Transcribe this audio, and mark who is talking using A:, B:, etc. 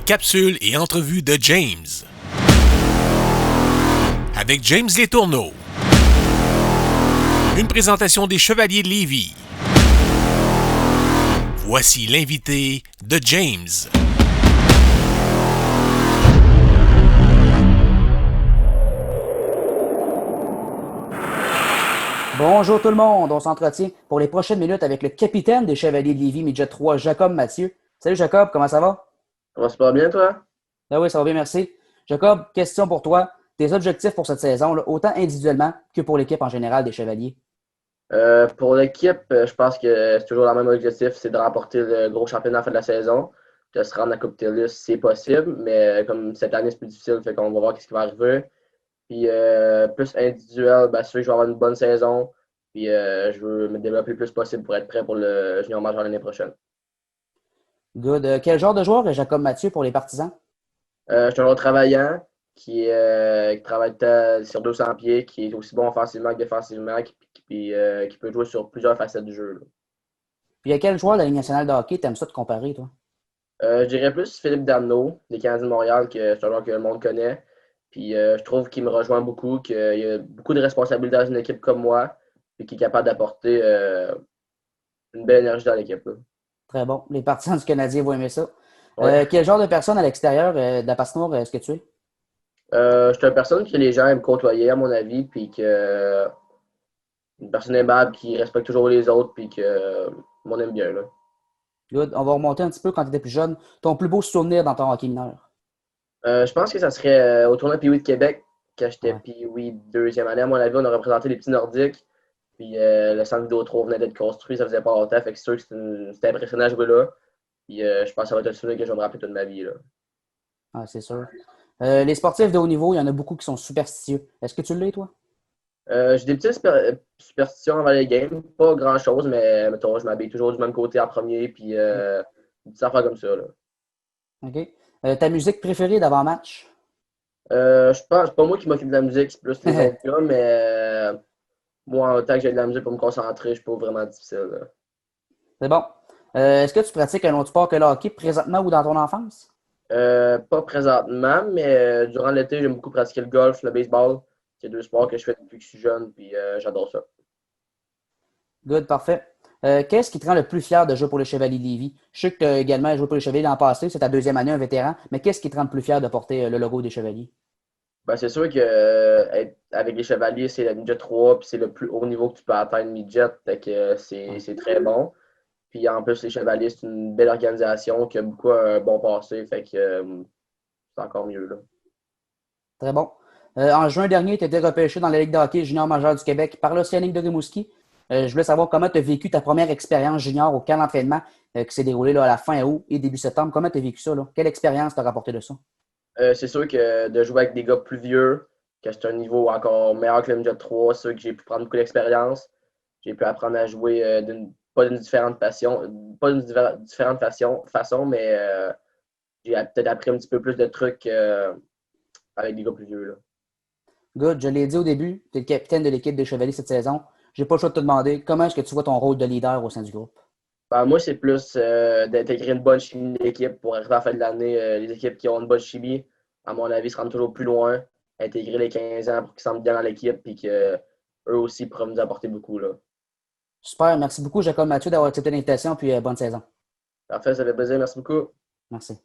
A: capsules et entrevues de James. Avec James Letourneau. Une présentation des Chevaliers de Lévis. Voici l'invité de James.
B: Bonjour tout le monde, on s'entretient pour les prochaines minutes avec le capitaine des Chevaliers de Lévis, Midget 3, Jacob Mathieu. Salut Jacob, comment ça va?
C: Ça va super bien, toi?
B: Ah oui, ça va bien, merci. Jacob, question pour toi. Tes objectifs pour cette saison, là, autant individuellement que pour l'équipe en général des Chevaliers.
C: Pour l'équipe, je pense que c'est toujours le même objectif, c'est de remporter le gros championnat à la fin de la saison, de se rendre à la Coupe TELUS si c'est possible, mais comme cette année c'est plus difficile, fait qu'on va voir ce qui va arriver. Puis plus individuel, c'est sûr que je vais avoir une bonne saison, puis je veux me développer le plus possible pour être prêt pour le junior majeur l'année prochaine.
B: Good. Quel genre de joueur est Jacob Mathieu pour les partisans?
C: Je suis un joueur travaillant qui travaille sur 200 pieds, qui est aussi bon offensivement que défensivement, qui peut jouer sur plusieurs facettes du jeu, là.
B: Puis à quel joueur de la Ligue nationale de hockey t'aimes ça te comparer, toi?
C: Je dirais plus Philippe Dano, des Canadiens de Montréal, que c'est un joueur que le monde connaît. Puis je trouve qu'il me rejoint beaucoup, qu'il a beaucoup de responsabilités dans une équipe comme moi, et qu'il est capable d'apporter une belle énergie dans l'équipe, là.
B: Très bon. Les partisans du Canadien vont aimer ça.
C: Ouais.
B: Quel genre de personne à l'extérieur de la patinoire est-ce que tu es?
C: Je suis une personne que les gens aiment côtoyer, à mon avis, puis que une personne aimable qui respecte toujours les autres, puis que on aime bien, là.
B: Good. On va remonter un petit peu quand tu étais plus jeune. Ton plus beau souvenir dans ton hockey mineur?
C: Je pense que ça serait au tournoi Pee-Wee de Québec, quand j'étais
B: Ouais.
C: Pee-Wee deuxième année. À mon avis, on a représenté les petits Nordiques. Puis le centre Vidéotron venait d'être construit, ça faisait pas longtemps. Fait que c'est sûr que c'était impressionnant à jouer là. Puis je pense que ça va être un souvenir que je vais me rappeler toute ma vie, là.
B: Ah, c'est sûr. Les sportifs de haut niveau, il y en a beaucoup qui sont superstitieux. Est-ce que tu l'es, toi?
C: J'ai des petites superstitions avant les games. Pas grand-chose, mais mettons, je m'habille toujours du même côté en premier. Puis des petites affaires comme ça, là.
B: OK. Ta musique préférée d'avant-match?
C: Je pense, c'est pas moi qui m'occupe de la musique, c'est plus les autres gars, mais moi, en tant que j'ai de la musique pour me concentrer, je suis pas vraiment difficile, là.
B: C'est bon. Est-ce que tu pratiques un autre sport que le hockey présentement ou dans ton enfance?
C: Pas présentement, mais durant l'été, j'aime beaucoup pratiquer le golf, le baseball. C'est deux sports que je fais depuis que je suis jeune, puis j'adore ça.
B: Good, parfait. Qu'est-ce qui te rend le plus fier de jouer pour les Chevaliers de Lévis? Je sais que tu as également joué pour les Chevaliers l'an passé, c'est ta deuxième année, un vétéran, mais qu'est-ce qui te rend le plus fier de porter le logo des Chevaliers?
C: Ben, c'est sûr que être avec les Chevaliers, c'est la midget 3, puis c'est le plus haut niveau que tu peux atteindre midget, fait que
B: Ouais.
C: c'est très bon. Puis en plus, les Chevaliers, c'est une belle organisation qui a beaucoup un bon passé, fait que c'est encore mieux, là.
B: Très bon. En juin dernier, tu as été repêché dans la Ligue de hockey junior majeur du Québec par l'Océanique de Rimouski. Je voulais savoir comment tu as vécu ta première expérience junior au camp d'entraînement qui s'est déroulé là, à la fin août et début septembre. Comment tu as vécu ça, là? Quelle expérience t'as rapporté de ça?
C: C'est sûr que de jouer avec des gars plus vieux, que c'est un niveau encore meilleur que le midget 3, c'est sûr que j'ai pu prendre beaucoup d'expérience. J'ai pu apprendre à jouer pas d'une différente passion, pas d'une différente façon, mais j'ai peut-être appris un petit peu plus de trucs avec des gars plus vieux, là.
B: Good, je l'ai dit au début, tu es le capitaine de l'équipe des Chevaliers cette saison. J'ai pas le choix de te demander comment est-ce que tu vois ton rôle de leader au sein du groupe?
C: Ben, moi, c'est plus d'intégrer une bonne chimie d'équipe pour arriver à la fin de l'année. Les équipes qui ont une bonne chimie, à mon avis, se rendent toujours plus loin. Intégrer les 15 ans pour qu'ils se sentent bien dans l'équipe et qu'eux aussi pourraient nous apporter beaucoup, là.
B: Super, merci beaucoup, Jacob Mathieu, d'avoir accepté l'invitation, puis bonne saison.
C: Parfait, ça fait plaisir. Merci beaucoup.
B: Merci.